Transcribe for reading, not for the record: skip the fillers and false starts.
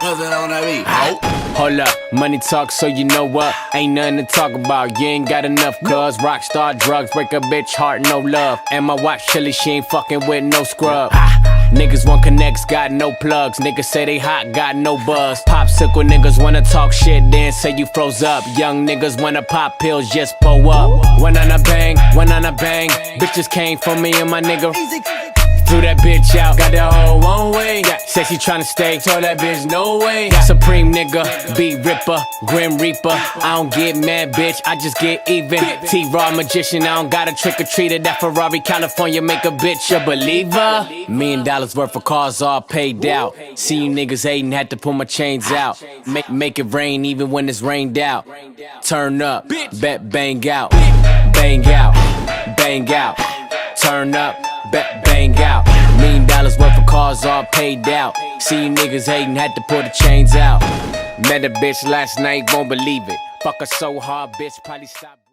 Nothing on that beat. Hold up, money talk, so you know what? Ain't nothing to talk about, you ain't got enough, cuz rockstar drugs break a bitch heart, no love. And my watch chilly, she ain't fucking with no scrub. Niggas want connects, got no plugs. Niggas say they hot, got no buzz. Popsicle niggas wanna talk shit, then say you froze up. Young niggas wanna pop pills, just pull up. One on a bang, bitches came for me and my nigga. Threw that bitch out, got that whole one way. Said she tryna stay, told that bitch no way. Supreme nigga, beat ripper, grim reaper. I don't get mad, bitch, I just get even. T-Raw magician, I don't got a trick-or-treater. That Ferrari, California, make a bitch a believer. $1 million worth of cars all paid out. See you niggas hating, had to pull my chains out. Make it rain even when it's rained out. Turn up, bet bang out. Bang out, bang out. Turn up, bet bang out. $1 million worth of cars all paid out. See you niggas hating, had to pull the chains out. Met a bitch last night, won't believe it. Fuck her so hard, bitch, probably stop.